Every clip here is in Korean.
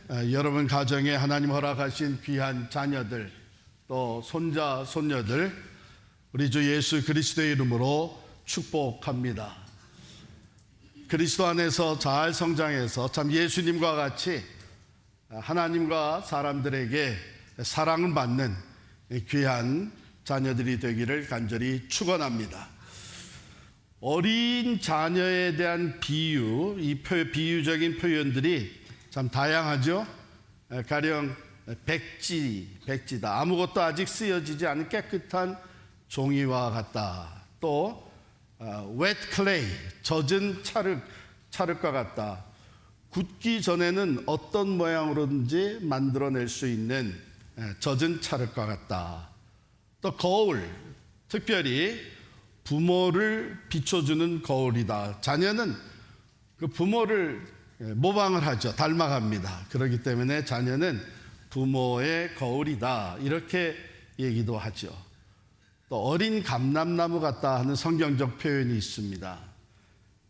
여러분 가정에 하나님 허락하신 귀한 자녀들, 또 손자, 손녀들, 우리 주 예수 그리스도의 이름으로 축복합니다. 그리스도 안에서 잘 성장해서 참 예수님과 같이 하나님과 사람들에게 사랑을 받는 귀한 자녀들이 되기를 간절히 축원합니다. 어린 자녀에 대한 비유, 이 비유적인 표현들이 참 다양하죠. 가령 백지다. 아무것도 아직 쓰여지지 않은 깨끗한 종이와 같다. 또 wet clay, 젖은 찰흙과 같다. 굳기 전에는 어떤 모양으로든지 만들어낼 수 있는 젖은 찰흙과 같다. 또 거울, 특별히 부모를 비춰주는 거울이다. 자녀는 그 부모를 모방을 하죠. 닮아갑니다. 그렇기 때문에 자녀는 부모의 거울이다. 이렇게 얘기도 하죠. 또 어린 감람나무 같다 하는 성경적 표현이 있습니다.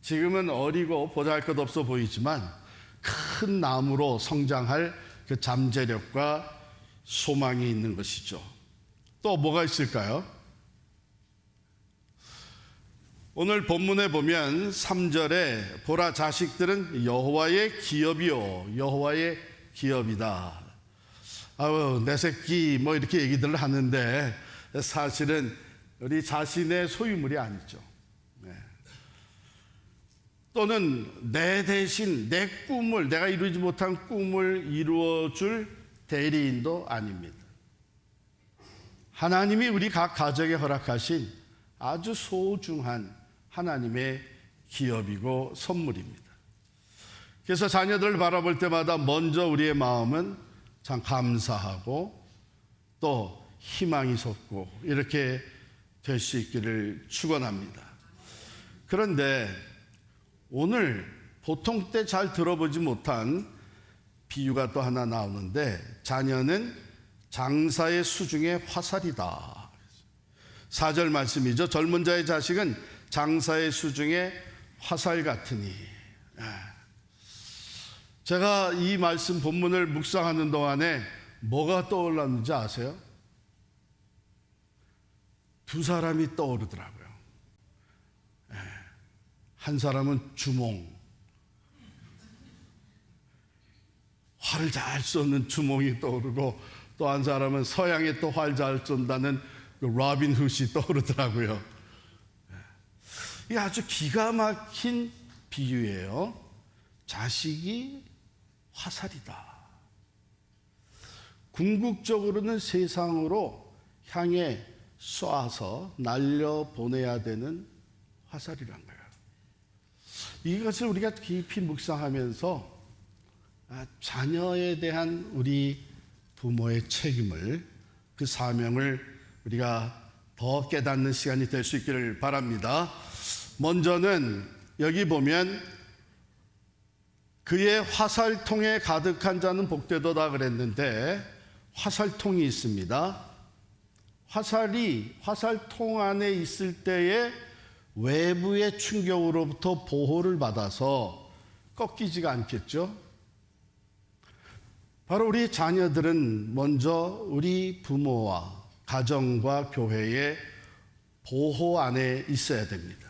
지금은 어리고 보잘것없어 보이지만 큰 나무로 성장할 그 잠재력과 소망이 있는 것이죠. 또 뭐가 있을까요? 오늘 본문에 보면 3절에 보라 자식들은 여호와의 기업이요 여호와의 기업이다. 아우 내 새끼 뭐 이렇게 얘기들을 하는데 사실은 우리 자신의 소유물이 아니죠. 또는 내 대신 내 꿈을, 내가 이루지 못한 꿈을 이루어줄 대리인도 아닙니다. 하나님이 우리 각 가정에 허락하신 아주 소중한 하나님의 기업이고 선물입니다. 그래서 자녀들을 바라볼 때마다 먼저 우리의 마음은 참 감사하고 또 희망이 솟고 이렇게 될 수 있기를 축원합니다. 그런데 오늘 보통 때 잘 들어보지 못한 비유가 또 하나 나오는데, 자녀는 장사의 수중에 화살이다. 4절 말씀이죠. 젊은 자의 자식은 장사의 수중에 화살 같으니. 제가 이 말씀 본문을 묵상하는 동안에 뭐가 떠올랐는지 아세요? 두 사람이 떠오르더라고요. 한 사람은 주몽, 활을 잘 쏘는 주몽이 떠오르고, 또 한 사람은 서양에 또 활 잘 쏜다는 로빈 훗이 떠오르더라고요. 이게 아주 기가 막힌 비유예요. 자식이 화살이다. 궁극적으로는 세상으로 향해 쏴서 날려보내야 되는 화살이란 거예요. 이것을 우리가 깊이 묵상하면서 자녀에 대한 우리 부모의 책임을, 그 사명을 우리가 더 깨닫는 시간이 될 수 있기를 바랍니다. 먼저는 여기 보면 그의 화살통에 가득한 자는 복되도다 그랬는데, 화살통이 있습니다. 화살이 화살통 안에 있을 때에 외부의 충격으로부터 보호를 받아서 꺾이지가 않겠죠. 바로 우리 자녀들은 먼저 우리 부모와 가정과 교회의 보호 안에 있어야 됩니다.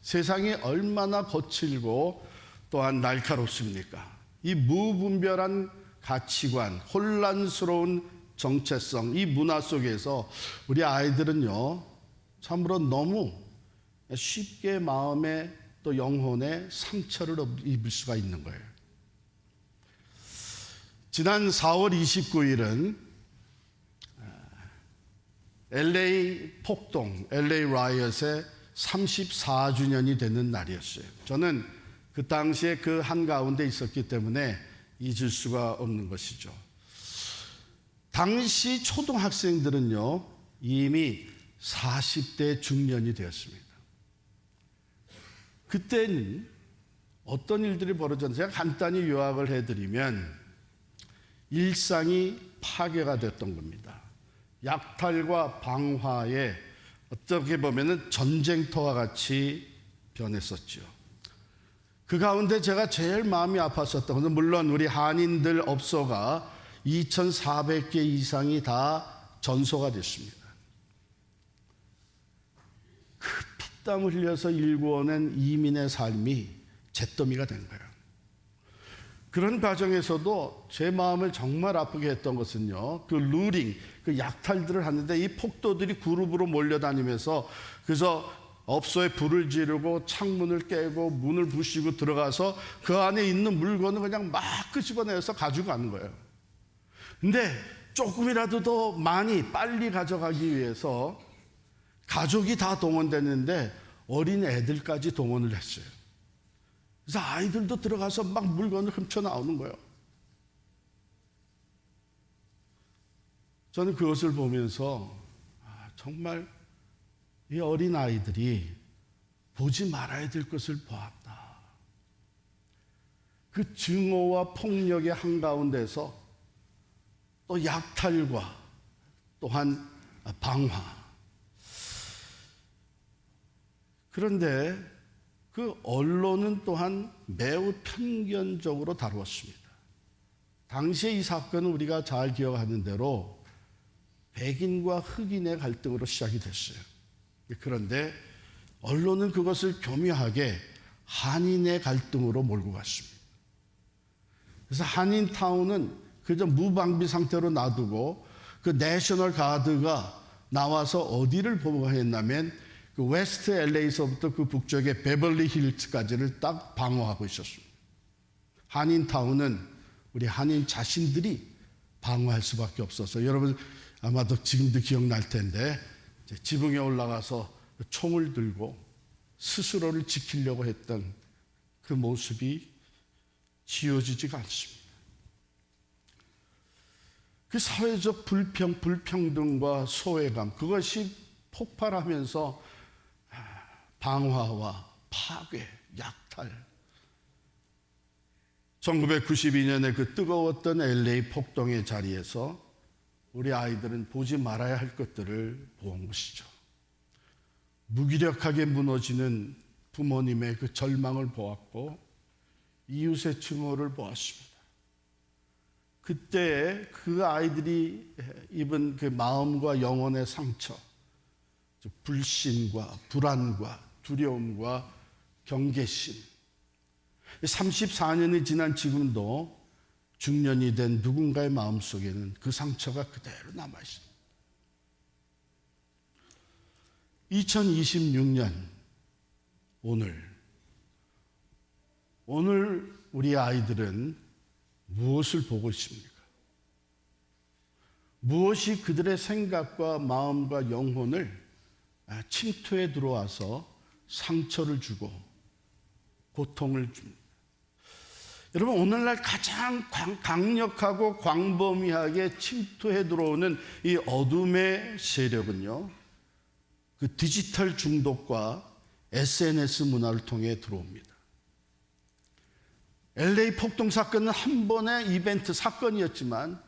세상이 얼마나 거칠고 또한 날카롭습니까? 이 무분별한 가치관, 혼란스러운 정체성, 이 문화 속에서 우리 아이들은요, 참으로 너무 쉽게 마음에 또 영혼에 상처를 입을 수가 있는 거예요. 지난 4월 29일은 LA 폭동, LA 라이엇의 34주년이 되는 날이었어요. 저는 그 당시에 그 한가운데 있었기 때문에 잊을 수가 없는 것이죠. 당시 초등학생들은요, 이미 40대 중년이 되었습니다. 그때는 어떤 일들이 벌어졌는지 제가 간단히 요약을 해드리면, 일상이 파괴가 됐던 겁니다. 약탈과 방화에 어떻게 보면 전쟁터와 같이 변했었죠. 그 가운데 제가 제일 마음이 아팠었던 것은 물론 우리 한인들 업소가 2,400개 이상이 다 전소가 됐습니다. 그 피땀 흘려서 일구어낸 이민의 삶이 잿더미가 된 거예요. 그런 과정에서도 제 마음을 정말 아프게 했던 것은요, 그 루링, 그 약탈들을 하는데 이 폭도들이 그룹으로 몰려다니면서 그래서 업소에 불을 지르고 창문을 깨고 문을 부수고 들어가서 그 안에 있는 물건을 그냥 막 끄집어내서 가져가는 거예요. 근데 조금이라도 더 많이 빨리 가져가기 위해서 가족이 다 동원됐는데 어린 애들까지 동원을 했어요. 그래서 아이들도 들어가서 막 물건을 훔쳐 나오는 거예요. 저는 그것을 보면서 정말 이 어린 아이들이 보지 말아야 될 것을 보았다. 그 증오와 폭력의 한가운데서 또 약탈과 또한 방화. 그런데 그 언론은 또한 매우 편견적으로 다루었습니다. 당시에 이 사건은 우리가 잘 기억하는 대로 백인과 흑인의 갈등으로 시작이 됐어요. 그런데 언론은 그것을 교묘하게 한인의 갈등으로 몰고 갔습니다. 그래서 한인타운은 그저 무방비 상태로 놔두고 그 내셔널 가드가 나와서 어디를 보호했냐면 그 웨스트 LA에서부터 그 북쪽의 베벌리 힐즈까지를 딱 방어하고 있었습니다. 한인타운은 우리 한인 자신들이 방어할 수밖에 없어서 여러분 아마도 지금도 기억날 텐데 지붕에 올라가서 총을 들고 스스로를 지키려고 했던 그 모습이 지워지지가 않습니다. 그 사회적 불평등과 소외감 그것이 폭발하면서 방화와 파괴, 약탈 1992년에 그 뜨거웠던 LA 폭동의 자리에서 우리 아이들은 보지 말아야 할 것들을 본 것이죠. 무기력하게 무너지는 부모님의 그 절망을 보았고 이웃의 증오를 보았습니다. 그때 그 아이들이 입은 그 마음과 영혼의 상처, 불신과 불안과 두려움과 경계심 34년이 지난 지금도 중년이 된 누군가의 마음속에는 그 상처가 그대로 남아있습니다. 2026년 오늘 우리 아이들은 무엇을 보고 있습니까? 무엇이 그들의 생각과 마음과 영혼을 침투해 들어와서 상처를 주고 고통을 줍니다. 여러분 오늘날 가장 강력하고 광범위하게 침투해 들어오는 이 어둠의 세력은요, 그 디지털 중독과 SNS 문화를 통해 들어옵니다. LA 폭동 사건은 한 번의 이벤트 사건이었지만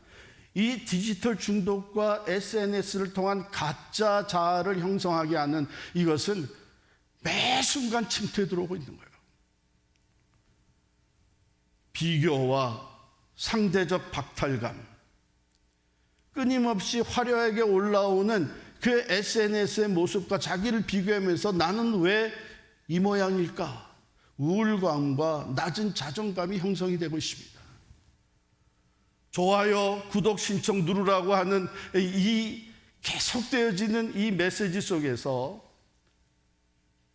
이 디지털 중독과 SNS를 통한 가짜 자아를 형성하게 하는 이것은 매 순간 침투해 들어오고 있는 거예요. 비교와 상대적 박탈감, 끊임없이 화려하게 올라오는 그 SNS의 모습과 자기를 비교하면서 나는 왜 이 모양일까? 우울감과 낮은 자존감이 형성이 되고 있습니다. 좋아요, 구독 신청 누르라고 하는 이 계속되어지는 이 메시지 속에서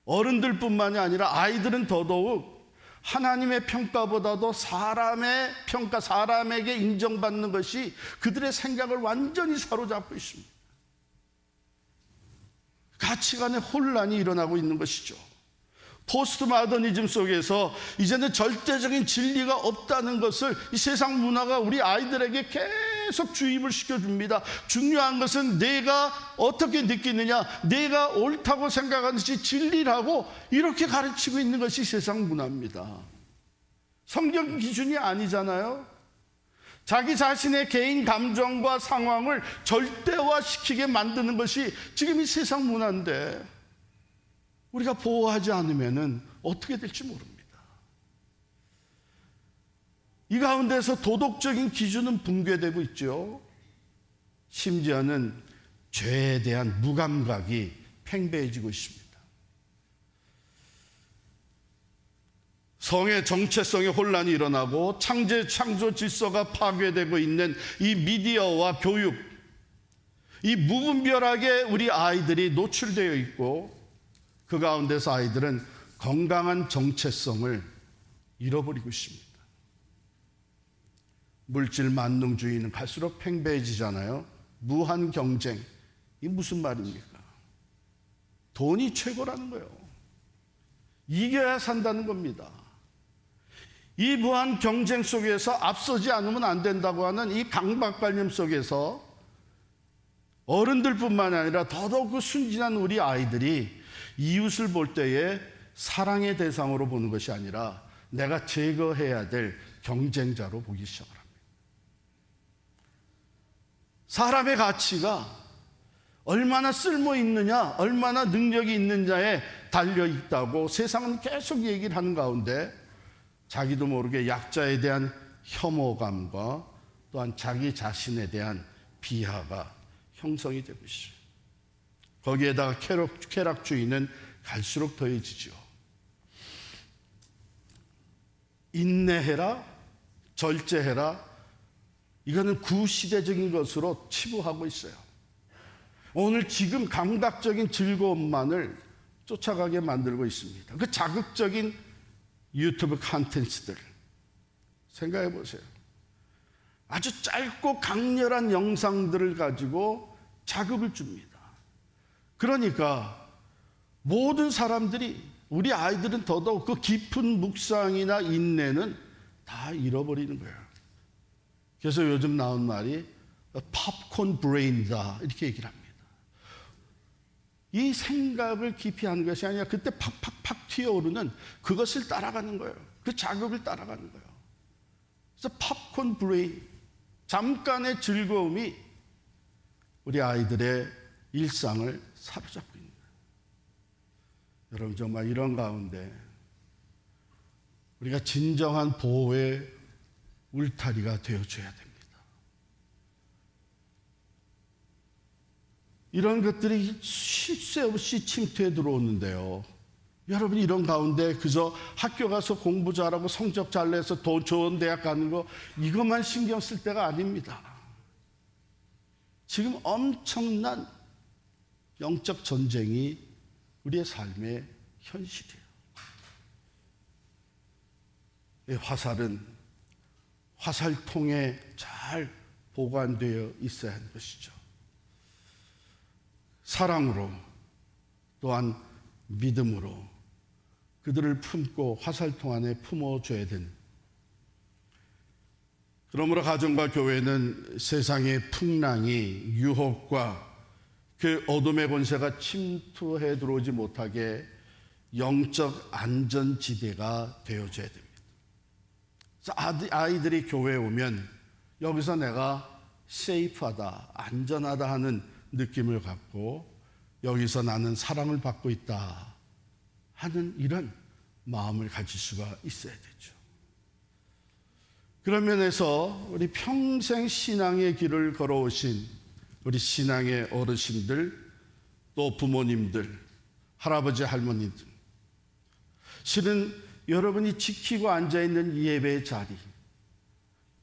어른들뿐만이 아니라 아이들은 더더욱 하나님의 평가보다도 사람의 평가, 사람에게 인정받는 것이 그들의 생각을 완전히 사로잡고 있습니다. 가치관의 혼란이 일어나고 있는 것이죠. 포스트 모더니즘 속에서 이제는 절대적인 진리가 없다는 것을 이 세상 문화가 우리 아이들에게 계속 주입을 시켜줍니다. 중요한 것은 내가 어떻게 느끼느냐, 내가 옳다고 생각하는 것이 진리라고 이렇게 가르치고 있는 것이 세상 문화입니다. 성경 기준이 아니잖아요. 자기 자신의 개인 감정과 상황을 절대화시키게 만드는 것이 지금 이 세상 문화인데 우리가 보호하지 않으면 어떻게 될지 모릅니다. 이 가운데서 도덕적인 기준은 붕괴되고 있죠. 심지어는 죄에 대한 무감각이 팽배해지고 있습니다. 성의 정체성의 혼란이 일어나고 창조 질서가 파괴되고 있는 이 미디어와 교육, 이 무분별하게 우리 아이들이 노출되어 있고 그 가운데서 아이들은 건강한 정체성을 잃어버리고 있습니다. 물질 만능주의는 갈수록 팽배해지잖아요. 무한 경쟁, 이 무슨 말입니까? 돈이 최고라는 거예요. 이겨야 산다는 겁니다. 이 무한 경쟁 속에서 앞서지 않으면 안 된다고 하는 이 강박관념 속에서 어른들뿐만 아니라 더더욱 그 순진한 우리 아이들이 이웃을 볼 때에 사랑의 대상으로 보는 것이 아니라 내가 제거해야 될 경쟁자로 보기 시작합니다. 사람의 가치가 얼마나 쓸모 있느냐, 얼마나 능력이 있느냐에 달려 있다고 세상은 계속 얘기를 하는 가운데 자기도 모르게 약자에 대한 혐오감과 또한 자기 자신에 대한 비하가 형성이 되고 있어요. 거기에다가 쾌락주의는 갈수록 더해지죠. 인내해라, 절제해라, 이거는 구시대적인 것으로 치부하고 있어요. 오늘 지금 감각적인 즐거움만을 쫓아가게 만들고 있습니다. 그 자극적인 유튜브 콘텐츠들 생각해 보세요. 아주 짧고 강렬한 영상들을 가지고 자극을 줍니다. 그러니까 모든 사람들이, 우리 아이들은 더더욱 그 깊은 묵상이나 인내는 다 잃어버리는 거예요. 그래서 요즘 나온 말이 팝콘 브레인이다 이렇게 얘기를 합니다. 이 생각을 깊이 하는 것이 아니라 그때 팍팍팍 튀어오르는 그것을 따라가는 거예요. 그 자극을 따라가는 거예요. 그래서 팝콘 브레인, 잠깐의 즐거움이 우리 아이들의 일상을 사로잡고 있는 거예요. 여러분, 정말 이런 가운데 우리가 진정한 보호의 울타리가 되어줘야 됩니다. 이런 것들이 쉴 새 없이 침투해 들어오는데요. 여러분, 이런 가운데 그저 학교 가서 공부 잘하고 성적 잘 내서 더 좋은 대학 가는 거, 이것만 신경 쓸 때가 아닙니다. 지금 엄청난 영적 전쟁이 우리의 삶의 현실이에요. 이 화살은 화살통에 잘 보관되어 있어야 하는 것이죠. 사랑으로 또한 믿음으로 그들을 품고 화살통 안에 품어줘야 되는, 그러므로 가정과 교회는 세상의 풍랑이, 유혹과 그 어둠의 권세가 침투해 들어오지 못하게 영적 안전지대가 되어줘야 됩니다. 그래서 아이들이 교회에 오면 여기서 내가 세이프하다, 안전하다 하는 느낌을 갖고 여기서 나는 사랑을 받고 있다 하는 이런 마음을 가질 수가 있어야 되죠. 그런 면에서 우리 평생 신앙의 길을 걸어오신 우리 신앙의 어르신들, 또 부모님들, 할아버지 할머니들, 실은 여러분이 지키고 앉아있는 이 예배의 자리,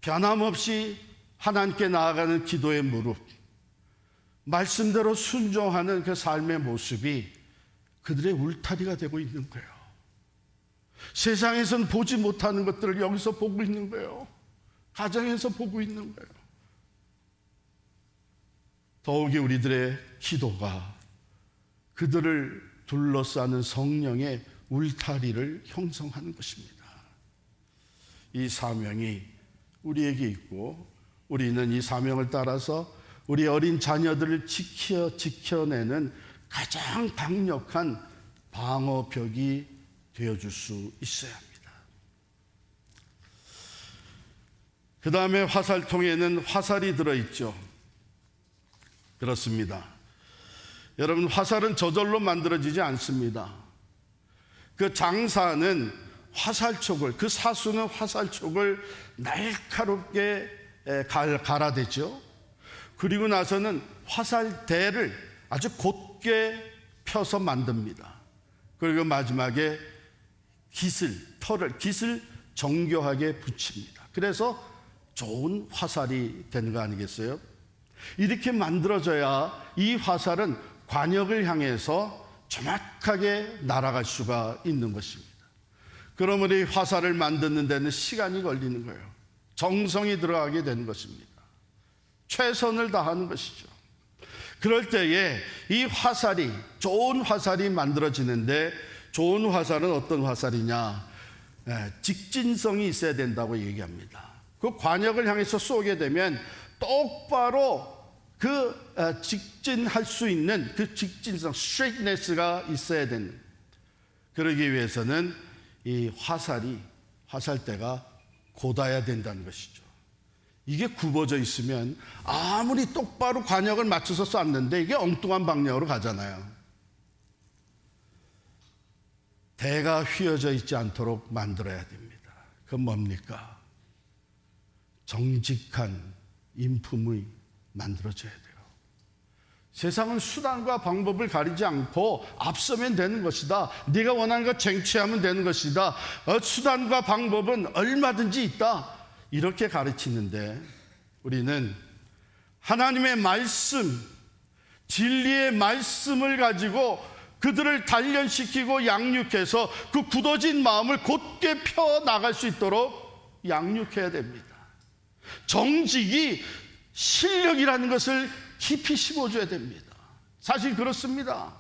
변함없이 하나님께 나아가는 기도의 무릎, 말씀대로 순종하는 그 삶의 모습이 그들의 울타리가 되고 있는 거예요. 세상에서는 보지 못하는 것들을 여기서 보고 있는 거예요. 가정에서 보고 있는 거예요. 더욱이 우리들의 기도가 그들을 둘러싸는 성령의 울타리를 형성하는 것입니다. 이 사명이 우리에게 있고 우리는 이 사명을 따라서 우리 어린 자녀들을 지켜내는 가장 강력한 방어벽이 되어줄 수 있어야 합니다. 그 다음에 화살통에는 화살이 들어있죠. 그렇습니다. 여러분, 화살은 저절로 만들어지지 않습니다. 그 장사는 화살촉을, 그 사수는 화살촉을 날카롭게 갈아대죠. 그리고 나서는 화살대를 아주 곧게 펴서 만듭니다. 그리고 마지막에 깃을 정교하게 붙입니다. 그래서 좋은 화살이 되는 거 아니겠어요? 이렇게 만들어져야 이 화살은 관역을 향해서 정확하게 날아갈 수가 있는 것입니다. 그러므로 이 화살을 만드는 데는 시간이 걸리는 거예요. 정성이 들어가게 되는 것입니다. 최선을 다하는 것이죠. 그럴 때에 이 화살이, 좋은 화살이 만들어지는데, 좋은 화살은 어떤 화살이냐? 직진성이 있어야 된다고 얘기합니다. 그 관역을 향해서 쏘게 되면 똑바로 직진할 수 있는 그 직진성, straightness가 있어야 되는. 그러기 위해서는 이 화살대가 곧아야 된다는 것이죠. 이게 굽어져 있으면 아무리 똑바로 관역을 맞춰서 쐈는데 이게 엉뚱한 방향으로 가잖아요. 대가 휘어져 있지 않도록 만들어야 됩니다. 그건 뭡니까? 정직한 인품이 만들어져야 돼요. 세상은 수단과 방법을 가리지 않고 앞서면 되는 것이다. 네가 원하는 것 쟁취하면 되는 것이다. 수단과 방법은 얼마든지 있다. 이렇게 가르치는데, 우리는 하나님의 말씀, 진리의 말씀을 가지고 그들을 단련시키고 양육해서 그 굳어진 마음을 곧게 펴 나갈 수 있도록 양육해야 됩니다. 정직이 실력이라는 것을 깊이 심어줘야 됩니다. 사실 그렇습니다.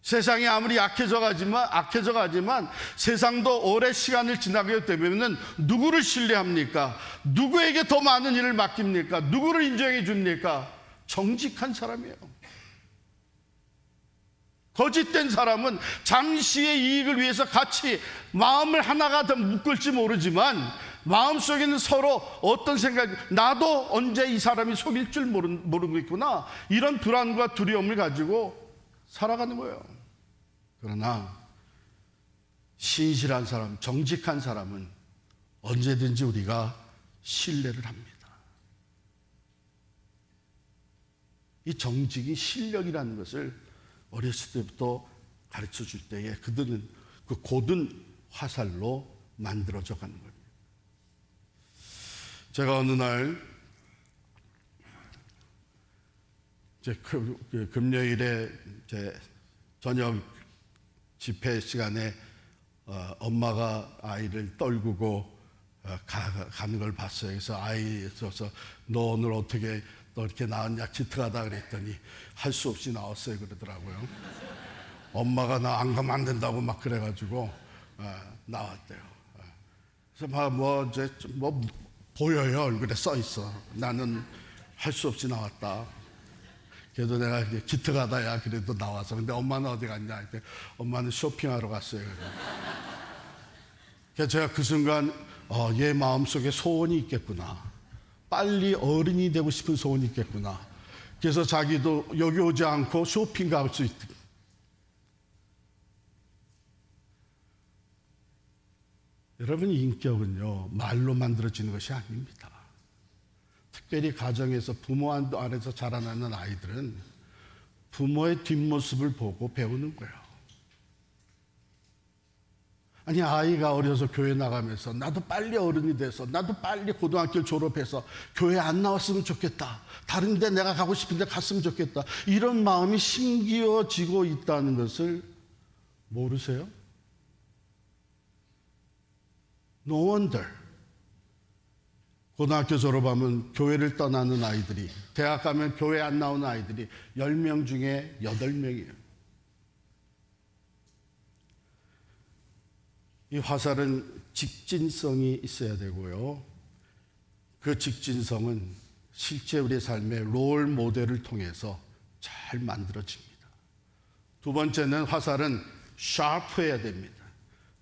세상이 아무리 악해져 가지만 세상도 오래 시간을 지나게 되면 누구를 신뢰합니까? 누구에게 더 많은 일을 맡깁니까? 누구를 인정해 줍니까? 정직한 사람이에요. 거짓된 사람은 잠시의 이익을 위해서 같이 마음을 하나가 더 묶을지 모르지만 마음속에는 서로 어떤 생각, 나도 언제 이 사람이 속일 줄 모르고 있구나, 이런 불안과 두려움을 가지고 살아가는 거예요. 그러나 신실한 사람, 정직한 사람은 언제든지 우리가 신뢰를 합니다. 이 정직이 실력이라는 것을 어렸을 때부터 가르쳐 줄 때에 그들은 그 고든 화살로 만들어져 가는 겁니다. 제가 어느 날 금요일에 저녁 집회 시간에 엄마가 아이를 떨구고 가는 걸 봤어요. 그래서 아이 있어서 너 오늘 어떻게 너 이렇게 나왔냐 기특하다 그랬더니 할 수 없이 나왔어요 그러더라고요. 엄마가 나 안 가면 안 된다고 막 그래가지고 나왔대요. 그래서 뭐 보여요. 얼굴에 써 있어. 나는 할 수 없이 나왔다. 그래도 내가 기특하다 야 그래도 나와서. 근데 엄마는 어디 갔냐 했더니 엄마는 쇼핑하러 갔어요. 그래서 제가 그 순간 얘 마음속에 소원이 있겠구나. 빨리 어른이 되고 싶은 소원이 있겠구나. 그래서 자기도 여기 오지 않고 쇼핑 갈 수 있다. 여러분, 인격은요 말로 만들어지는 것이 아닙니다. 특별히 가정에서 부모 안에서 자라나는 아이들은 부모의 뒷모습을 보고 배우는 거예요. 아니, 아이가 어려서 교회 나가면서 나도 빨리 어른이 돼서 나도 빨리 고등학교를 졸업해서 교회 안 나왔으면 좋겠다, 다른 데 내가 가고 싶은 데 갔으면 좋겠다, 이런 마음이 심기어지고 있다는 것을 모르세요? No wonder 고등학교 졸업하면 교회를 떠나는 아이들이, 대학 가면 교회 안 나오는 아이들이 10명 중에 8명이에요. 이 화살은 직진성이 있어야 되고요. 그 직진성은 실제 우리의 삶의 롤 모델을 통해서 잘 만들어집니다. 두 번째는 화살은 샤프해야 됩니다.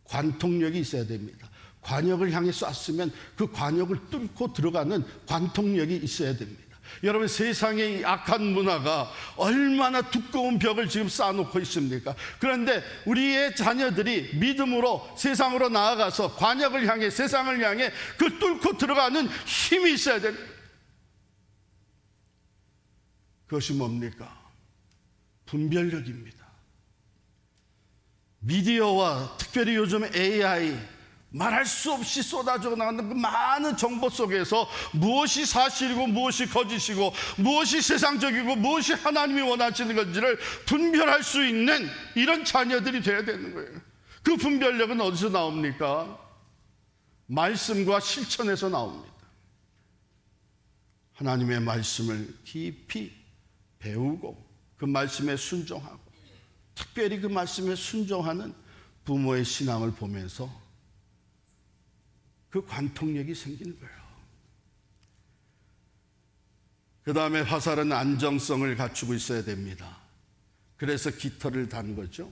관통력이 있어야 됩니다. 관역을 향해 쐈으면 그 관역을 뚫고 들어가는 관통력이 있어야 됩니다. 여러분, 세상의 이 악한 문화가 얼마나 두꺼운 벽을 지금 쌓아놓고 있습니까? 그런데 우리의 자녀들이 믿음으로 세상으로 나아가서 관역을 향해, 세상을 향해 그 뚫고 들어가는 힘이 있어야 됩니다. 그것이 뭡니까? 분별력입니다. 미디어와 특별히 요즘 AI, 말할 수 없이 쏟아져 나가는 그 많은 정보 속에서 무엇이 사실이고 무엇이 거짓이고 무엇이 세상적이고 무엇이 하나님이 원하시는 건지를 분별할 수 있는 이런 자녀들이 되어야 되는 거예요. 그 분별력은 어디서 나옵니까? 말씀과 실천에서 나옵니다. 하나님의 말씀을 깊이 배우고 그 말씀에 순종하고, 특별히 그 말씀에 순종하는 부모의 신앙을 보면서 그 관통력이 생기는 거예요. 그 다음에 화살은 안정성을 갖추고 있어야 됩니다. 그래서 깃털을 단 거죠.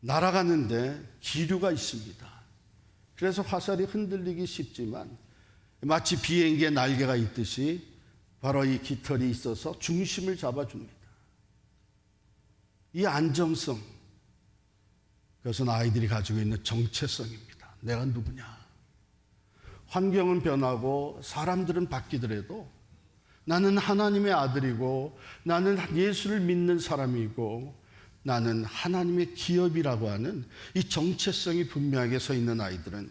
날아가는데 기류가 있습니다. 그래서 화살이 흔들리기 쉽지만 마치 비행기의 날개가 있듯이 바로 이 깃털이 있어서 중심을 잡아줍니다. 이 안정성, 그것은 아이들이 가지고 있는 정체성입니다. 내가 누구냐? 환경은 변하고 사람들은 바뀌더라도 나는 하나님의 아들이고, 나는 예수를 믿는 사람이고, 나는 하나님의 기업이라고 하는 이 정체성이 분명하게 서 있는 아이들은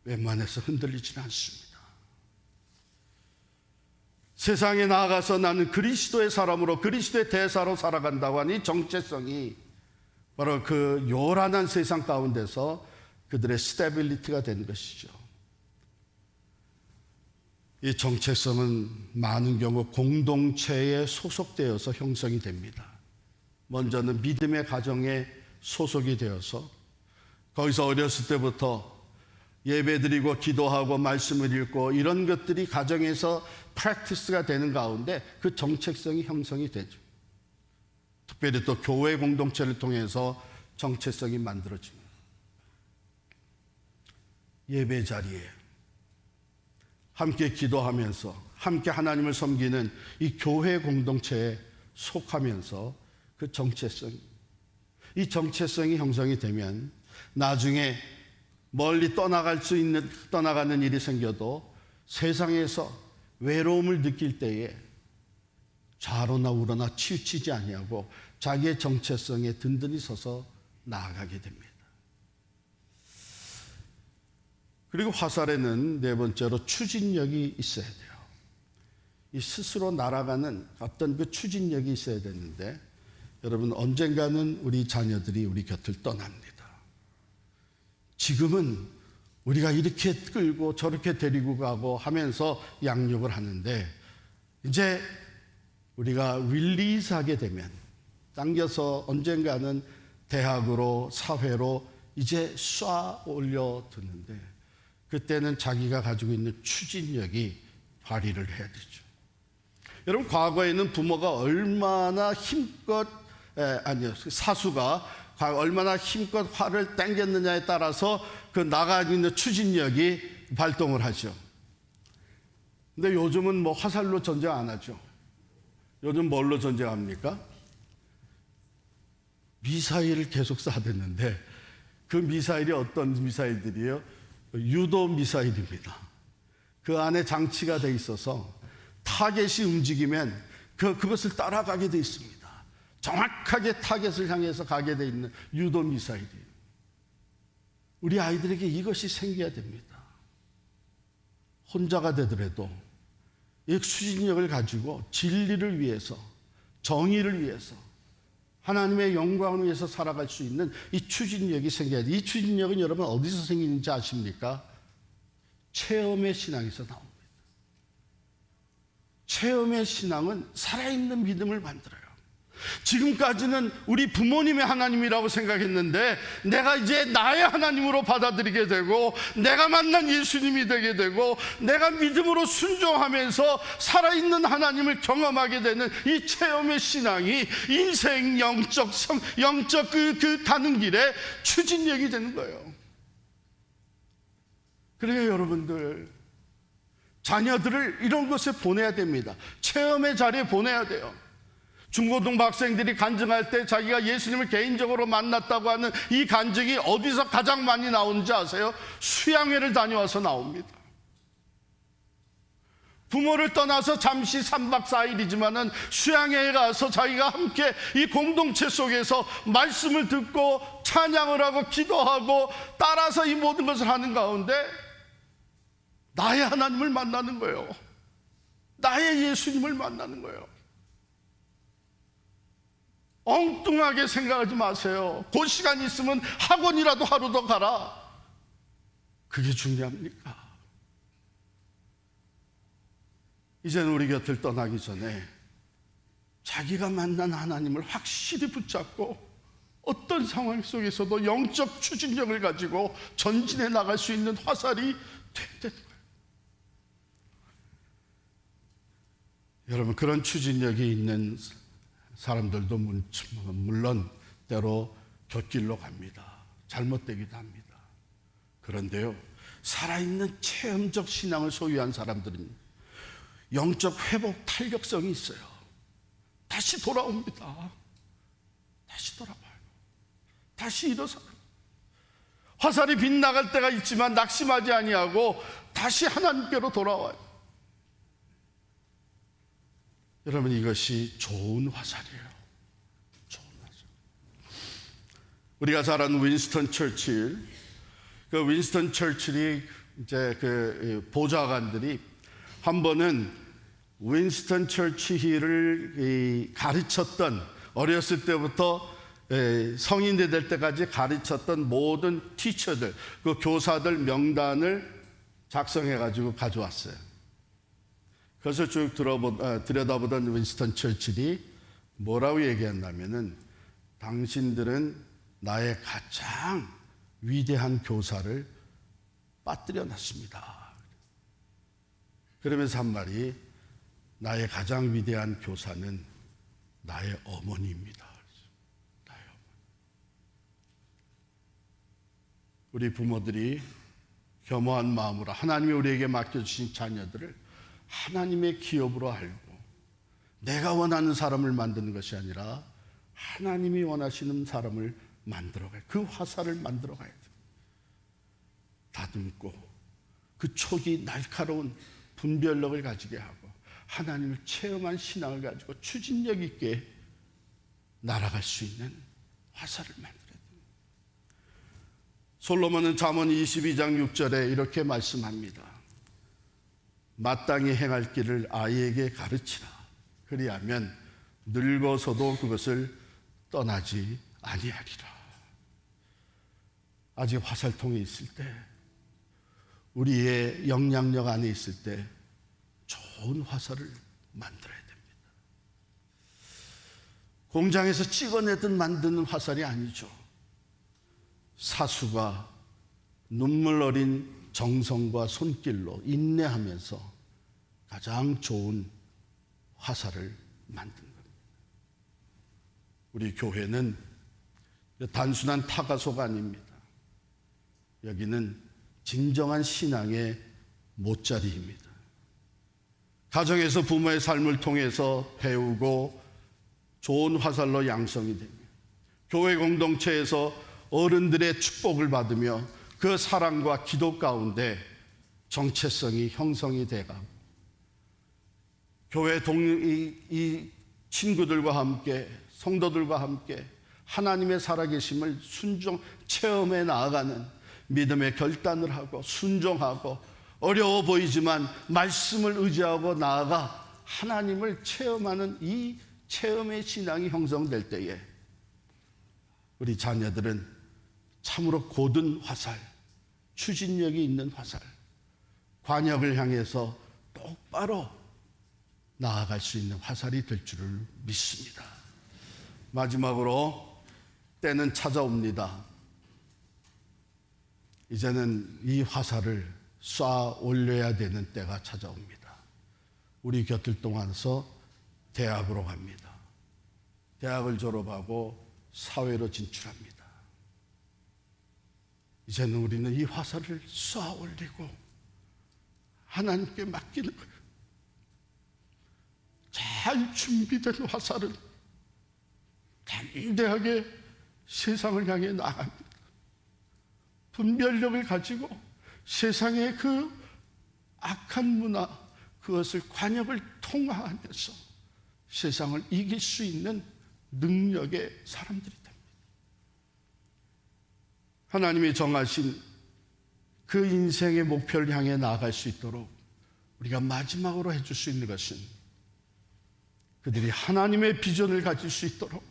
웬만해서 흔들리지는 않습니다. 세상에 나아가서 나는 그리스도의 사람으로, 그리스도의 대사로 살아간다고 하는 이 정체성이 바로 그 요란한 세상 가운데서 그들의 스테빌리티가 된 것이죠. 이 정체성은 많은 경우 공동체에 소속되어서 형성이 됩니다. 먼저는 믿음의 가정에 소속이 되어서 거기서 어렸을 때부터 예배드리고 기도하고 말씀을 읽고 이런 것들이 가정에서 프랙티스가 되는 가운데 그 정체성이 형성이 되죠. 특별히 또 교회 공동체를 통해서 정체성이 만들어집니다. 예배 자리에 함께 기도하면서 함께 하나님을 섬기는 이 교회 공동체에 속하면서 그 정체성, 이 정체성이 형성이 되면 나중에 멀리 떠나가는 일이 생겨도 세상에서 외로움을 느낄 때에 좌로나 우로나 치우치지 아니하고 자기의 정체성에 든든히 서서 나아가게 됩니다. 그리고 화살에는 네 번째로 추진력이 있어야 돼요. 이 스스로 날아가는 어떤 그 추진력이 있어야 되는데, 여러분, 언젠가는 우리 자녀들이 우리 곁을 떠납니다. 지금은 우리가 이렇게 끌고 저렇게 데리고 가고 하면서 양육을 하는데, 이제 우리가 릴리즈하게 되면 당겨서 언젠가는 대학으로, 사회로 이제 쏴 올려두는데, 그때는 자기가 가지고 있는 추진력이 발휘를 해야 되죠. 여러분, 과거에는 부모가 얼마나 힘껏 사수가 얼마나 힘껏 활을 당겼느냐에 따라서 그 나가고 있는 추진력이 발동을 하죠. 근데 요즘은 뭐 화살로 전쟁 안 하죠. 요즘 뭘로 전쟁합니까? 미사일을 계속 쏴댔는데 그 미사일이 어떤 미사일들이에요? 유도 미사일입니다. 그 안에 장치가 돼 있어서 타겟이 움직이면 그것을 따라가게 돼 있습니다. 정확하게 타겟을 향해서 가게 돼 있는 유도 미사일이에요. 우리 아이들에게 이것이 생겨야 됩니다. 혼자가 되더라도 이 추진력을 가지고 진리를 위해서, 정의를 위해서, 하나님의 영광을 위해서 살아갈 수 있는 이 추진력이 생겨야 돼요. 이 추진력은 여러분 어디서 생기는지 아십니까? 체험의 신앙에서 나옵니다. 체험의 신앙은 살아있는 믿음을 만들어요. 지금까지는 우리 부모님의 하나님이라고 생각했는데 내가 이제 나의 하나님으로 받아들이게 되고, 내가 만난 예수님이 되게 되고, 내가 믿음으로 순종하면서 살아있는 하나님을 경험하게 되는 이 체험의 신앙이 인생 영적 그 가는 길에 추진력이 되는 거예요. 그러니까 여러분들, 자녀들을 이런 곳에 보내야 됩니다. 체험의 자리에 보내야 돼요. 중고등부 학생들이 간증할 때 자기가 예수님을 개인적으로 만났다고 하는 이 간증이 어디서 가장 많이 나오는지 아세요? 수양회를 다녀와서 나옵니다. 부모를 떠나서 잠시 3박 4일이지만은 수양회에 가서 자기가 함께 이 공동체 속에서 말씀을 듣고 찬양을 하고 기도하고 따라서 이 모든 것을 하는 가운데 나의 하나님을 만나는 거예요. 나의 예수님을 만나는 거예요. 엉뚱하게 생각하지 마세요. 그 시간 있으면 학원이라도 하루 더 가라. 그게 중요합니까? 이제는 우리 곁을 떠나기 전에 자기가 만난 하나님을 확실히 붙잡고 어떤 상황 속에서도 영적 추진력을 가지고 전진해 나갈 수 있는 화살이 되는 거예요. 여러분, 그런 추진력이 있는 사람들도 물론 때로 곁길로 갑니다. 잘못되기도 합니다. 그런데요, 살아있는 체험적 신앙을 소유한 사람들은 영적 회복 탄력성이 있어요. 다시 돌아옵니다. 다시 돌아와요. 다시 일어서요. 화살이 빗나갈 때가 있지만 낙심하지 아니하고 다시 하나님께로 돌아와요. 여러분, 이것이 좋은 화살이에요. 좋은 화살. 우리가 잘 아는 윈스턴 처칠, 그 윈스턴 처칠이 이제 그 보좌관들이 한 번은 윈스턴 처칠을 가르쳤던, 어렸을 때부터 성인이 될 때까지 가르쳤던 모든 티처들, 그 교사들 명단을 작성해 가지고 가져왔어요. 그것을 쭉 들여다보던 윈스턴 처칠이 뭐라고 얘기했냐면은, 당신들은 나의 가장 위대한 교사를 빠뜨려 놨습니다. 그러면서 한 말이, 나의 가장 위대한 교사는 나의 어머니입니다. 나의 어머니. 우리 부모들이 겸허한 마음으로 하나님이 우리에게 맡겨주신 자녀들을 하나님의 기업으로 알고 내가 원하는 사람을 만드는 것이 아니라 하나님이 원하시는 사람을 만들어가야, 그 화살을 만들어가야 돼요. 다듬고 그 촉이 날카로운 분별력을 가지게 하고 하나님을 체험한 신앙을 가지고 추진력 있게 날아갈 수 있는 화살을 만들어야 돼요. 솔로몬은 잠언 22장 6절에 이렇게 말씀합니다. 마땅히 행할 길을 아이에게 가르치라. 그리하면 늙어서도 그것을 떠나지 아니하리라. 아직 화살통에 있을 때, 우리의 영향력 안에 있을 때 좋은 화살을 만들어야 됩니다. 공장에서 찍어내듯 만드는 화살이 아니죠. 사수가 눈물 어린 정성과 손길로 인내하면서 가장 좋은 화살을 만든 겁니다. 우리 교회는 단순한 타가소가 아닙니다. 여기는 진정한 신앙의 못자리입니다. 가정에서 부모의 삶을 통해서 배우고 좋은 화살로 양성이 됩니다. 교회 공동체에서 어른들의 축복을 받으며 그 사랑과 기도 가운데 정체성이 형성이 돼가고, 교회 이 친구들과 함께, 성도들과 함께 하나님의 살아계심을 체험해 나아가는 믿음의 결단을 하고 순종하고, 어려워 보이지만 말씀을 의지하고 나아가 하나님을 체험하는 이 체험의 신앙이 형성될 때에 우리 자녀들은 참으로 고든 화살, 추진력이 있는 화살, 관역을 향해서 똑바로 나아갈 수 있는 화살이 될 줄을 믿습니다. 마지막으로 때는 찾아옵니다. 이제는 이 화살을 쏴 올려야 되는 때가 찾아옵니다. 우리 곁을 통해서 대학으로 갑니다. 대학을 졸업하고 사회로 진출합니다. 이제는 우리는 이 화살을 쏴 올리고 하나님께 맡기는 거예요. 잘 준비된 화살은 담대하게 세상을 향해 나갑니다. 분별력을 가지고 세상의 그 악한 문화, 그것을 관역을 통과하면서 세상을 이길 수 있는 능력의 사람들이 됩니다. 하나님이 정하신 그 인생의 목표를 향해 나아갈 수 있도록 우리가 마지막으로 해줄 수 있는 것은 그들이 하나님의 비전을 가질 수 있도록,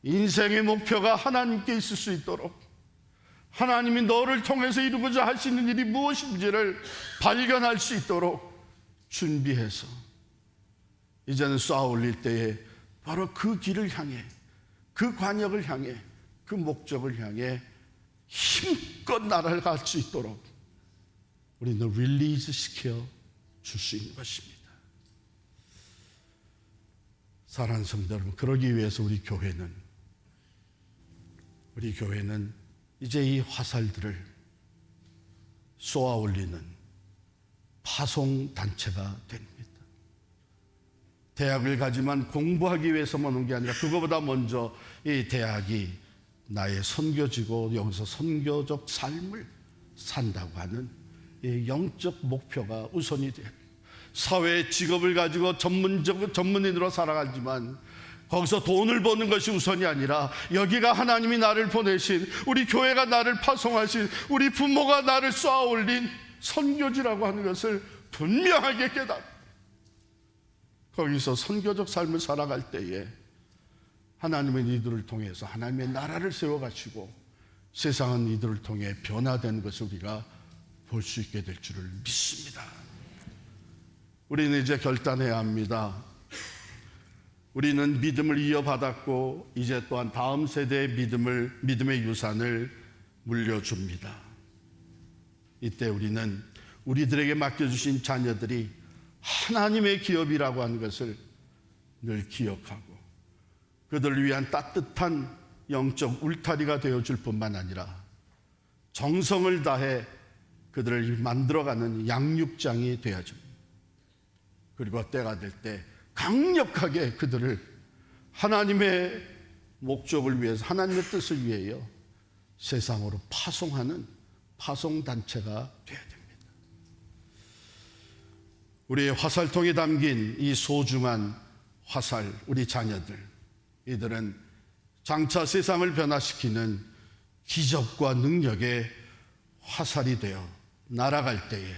인생의 목표가 하나님께 있을 수 있도록, 하나님이 너를 통해서 이루고자 하시는 일이 무엇인지를 발견할 수 있도록 준비해서 이제는 쏘아 올릴 때에 바로 그 길을 향해, 그 관역을 향해, 그 목적을 향해 힘껏 날아갈 수 있도록 우리는 릴리즈 시켜 줄 수 있는 것입니다. 사랑하는 성도 여러분, 그러기 위해서 우리 교회는 이제 이 화살들을 쏘아 올리는 파송단체가 됩니다. 대학을 가지만 공부하기 위해서만 온 게 아니라 그거보다 먼저 이 대학이 나의 선교지고 여기서 선교적 삶을 산다고 하는 이 영적 목표가 우선이 돼요. 사회의 직업을 가지고 전문인으로 살아가지만 거기서 돈을 버는 것이 우선이 아니라 여기가 하나님이 나를 보내신, 우리 교회가 나를 파송하신, 우리 부모가 나를 쏘아 올린 선교지라고 하는 것을 분명하게 깨닫고 거기서 선교적 삶을 살아갈 때에 하나님은 이들을 통해서 하나님의 나라를 세워가시고 세상은 이들을 통해 변화되는 것을 우리가 볼 수 있게 될 줄을 믿습니다. 우리는 이제 결단해야 합니다. 우리는 믿음을 이어받았고 이제 또한 다음 세대의 믿음의 유산을 물려줍니다. 이때 우리는 우리들에게 맡겨주신 자녀들이 하나님의 기업이라고 하는 것을 늘 기억하고 그들을 위한 따뜻한 영적 울타리가 되어줄 뿐만 아니라 정성을 다해 그들을 만들어가는 양육장이 되어야 합니다. 그리고 때가 될 때 강력하게 그들을 하나님의 목적을 위해서, 하나님의 뜻을 위하여 세상으로 파송하는 파송단체가 되어야 됩니다. 우리의 화살통에 담긴 이 소중한 화살, 우리 자녀들, 이들은 장차 세상을 변화시키는 기적과 능력의 화살이 되어 날아갈 때에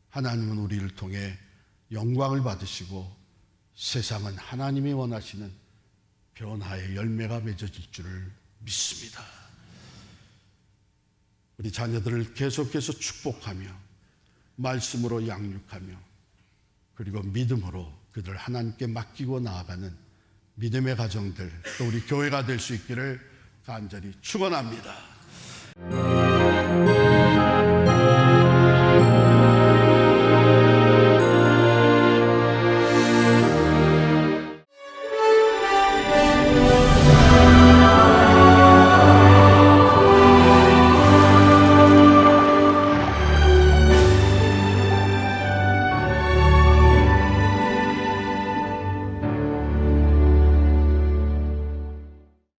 하나님은 우리를 통해 영광을 받으시고 세상은 하나님이 원하시는 변화의 열매가 맺어질 줄을 믿습니다. 우리 자녀들을 계속해서 축복하며 말씀으로 양육하며 그리고 믿음으로 그들을 하나님께 맡기고 나아가는 믿음의 가정들, 또 우리 교회가 될 수 있기를 간절히 축원합니다.